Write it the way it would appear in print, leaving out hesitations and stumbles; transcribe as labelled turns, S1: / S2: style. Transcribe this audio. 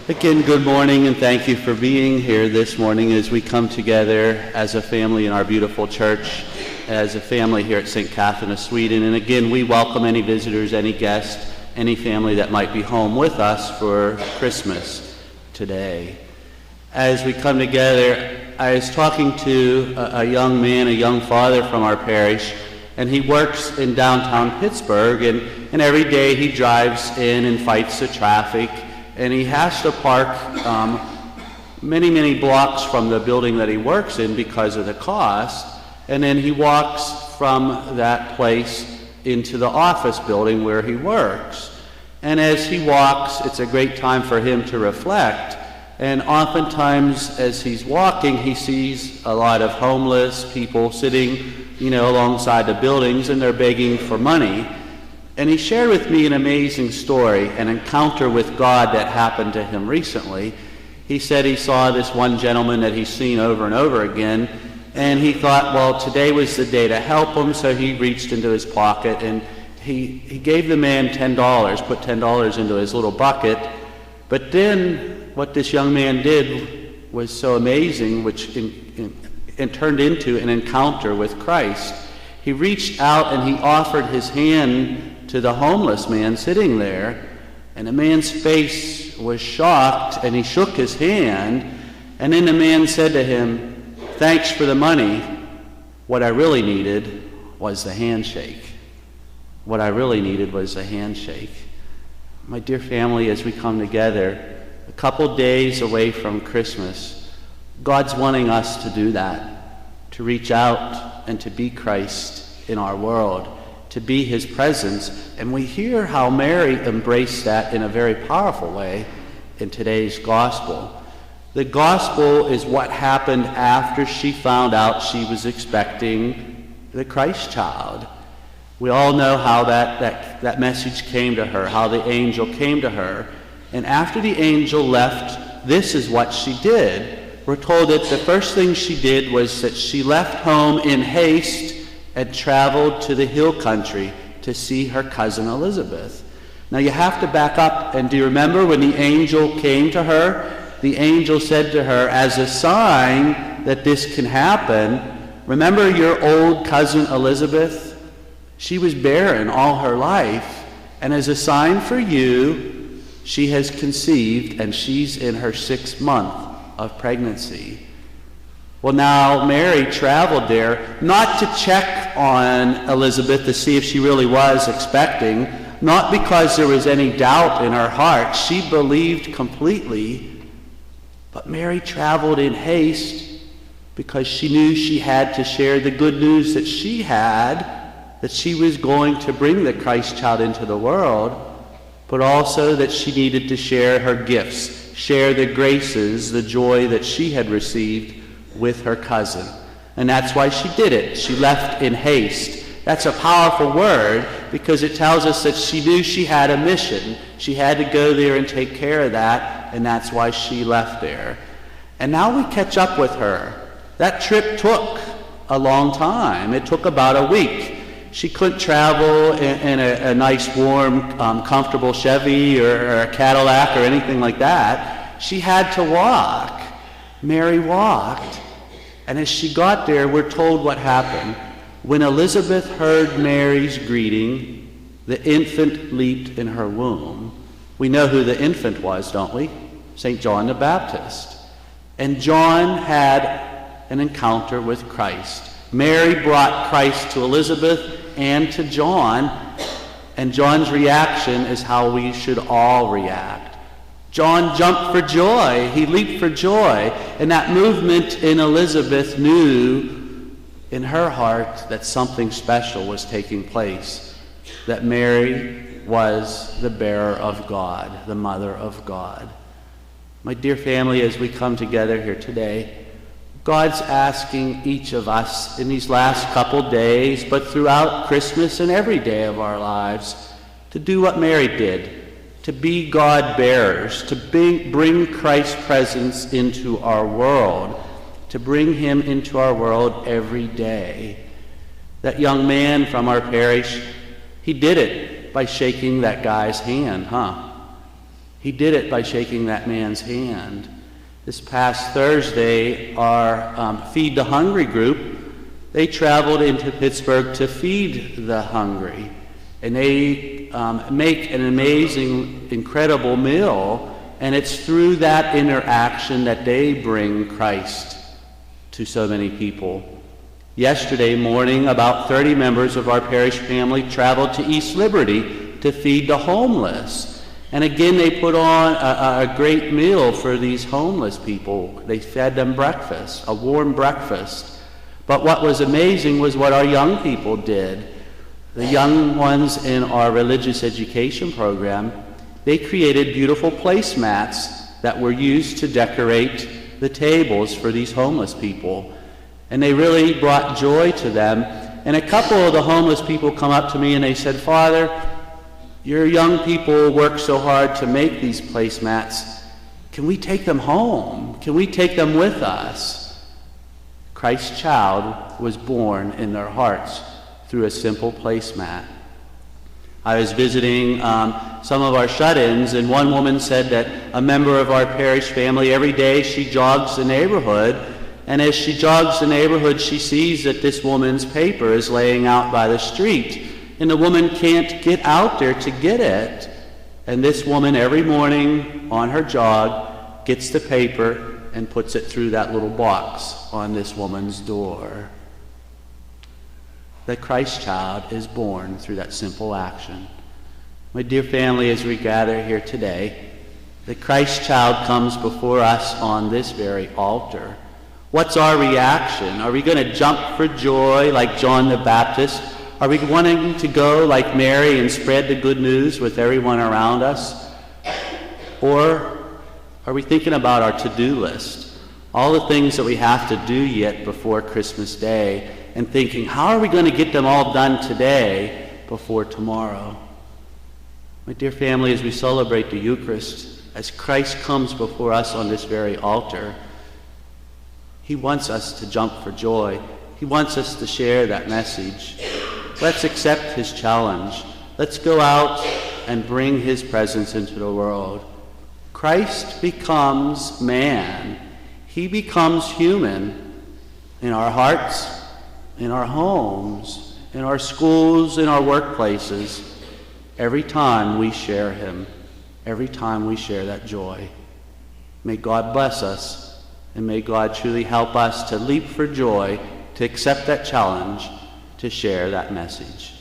S1: Again, good morning, and thank you for being here this morning as we come together as a family in our beautiful church, as a family here at St. Catherine of Sweden. And again, we welcome any visitors, any guests, any family that might be home with us for Christmas today. As we come together, I was talking to a young man, a young father from our parish, and he works in downtown Pittsburgh, and every day he drives in and fights the traffic, and he has to park many blocks from the building that he works in because of the cost, and then he walks from that place into the office building where he works. And as he walks, it's a great time for him to reflect, and oftentimes as he's walking, he sees a lot of homeless people sitting, alongside the buildings, and they're begging for money. And he shared with me an amazing story, an encounter with God that happened to him recently. He said he saw this one gentleman that he's seen over and over again, and he thought, well, today was the day to help him, so he reached into his pocket and he gave the man $10, put $10 into his little bucket. But then what this young man did was so amazing, which turned into an encounter with Christ. He reached out and he offered his hand to the homeless man sitting there, and the man's face was shocked, and he shook his hand, and then the man said to him, "Thanks for the money. What I really needed was the handshake." What I really needed was the handshake. My dear family, as we come together, a couple days away from Christmas, God's wanting us to do that, to reach out and to be Christ in our world, to be his presence. And we hear how Mary embraced that in a very powerful way in today's gospel. The gospel is what happened after she found out she was expecting the Christ child. We all know how that message came to her, how the angel came to her. And after the angel left, this is what she did. We're told that the first thing she did was that she left home in haste and traveled to the hill country to see her cousin Elizabeth. Now you have to back up, and do you remember when the angel came to her? The angel said to her, as a sign that this can happen, remember your old cousin Elizabeth? She was barren all her life, and as a sign for you, she has conceived, and she's in her 6th month of pregnancy. Well, now Mary traveled there not to check on Elizabeth to see if she really was expecting, not because there was any doubt in her heart. She believed completely, but Mary traveled in haste because she knew she had to share the good news that she had, that she was going to bring the Christ child into the world, but also that she needed to share her gifts, share the graces, the joy that she had received with her cousin. And that's why she did it. She left in haste. That's a powerful word because it tells us that she knew she had a mission. She had to go there and take care of that, and that's why she left there. And now we catch up with her. That trip took a long time. It took about a week. She couldn't travel in a nice, warm, comfortable Chevy or a Cadillac or anything like that. She had to walk. Mary walked. And as she got there, we're told what happened. When Elizabeth heard Mary's greeting, the infant leaped in her womb. We know who the infant was, don't we? St. John the Baptist. And John had an encounter with Christ. Mary brought Christ to Elizabeth and to John, and John's reaction is how we should all react. John jumped for joy. He leaped for joy. And that movement in Elizabeth knew in her heart that something special was taking place, that Mary was the bearer of God, the mother of God. My dear family, as we come together here today, God's asking each of us in these last couple days, but throughout Christmas and every day of our lives, to do what Mary did, to be God bearers, to bring Christ's presence into our world, to bring him into our world every day. That young man from our parish, he did it by shaking that guy's hand, He did it by shaking that man's hand. This past Thursday, our Feed the Hungry group, they traveled into Pittsburgh to feed the hungry. And they make an amazing, incredible meal. And it's through that interaction that they bring Christ to so many people. Yesterday morning, about 30 members of our parish family traveled to East Liberty to feed the homeless. And again, they put on a great meal for these homeless people. They fed them breakfast, a warm breakfast. But what was amazing was what our young people did. The young ones in our religious education program, they created beautiful placemats that were used to decorate the tables for these homeless people. And they really brought joy to them. And a couple of the homeless people come up to me and they said, "Father, your young people work so hard to make these placemats. Can we take them home? Can we take them with us?" Christ's child was born in their hearts through a simple placemat. I was visiting some of our shut-ins, and one woman said that a member of our parish family, every day she jogs the neighborhood, and as she jogs the neighborhood, she sees that this woman's paper is laying out by the street, and the woman can't get out there to get it. And this woman, every morning on her jog, gets the paper and puts it through that little box on this woman's door. The Christ child is born through that simple action. My dear family, as we gather here today, the Christ child comes before us on this very altar. What's our reaction? Are we going to jump for joy like John the Baptist? Are we wanting to go like Mary and spread the good news with everyone around us? Or are we thinking about our to-do list? All the things that we have to do yet before Christmas Day, and thinking, how are we going to get them all done today before tomorrow? My dear family, as we celebrate the Eucharist, as Christ comes before us on this very altar, he wants us to jump for joy. He wants us to share that message. Let's accept his challenge. Let's go out and bring his presence into the world. Christ becomes man. He becomes human in our hearts, in our homes, in our schools, in our workplaces, every time we share him, every time we share that joy. May God bless us, and may God truly help us to leap for joy, to accept that challenge, to share that message.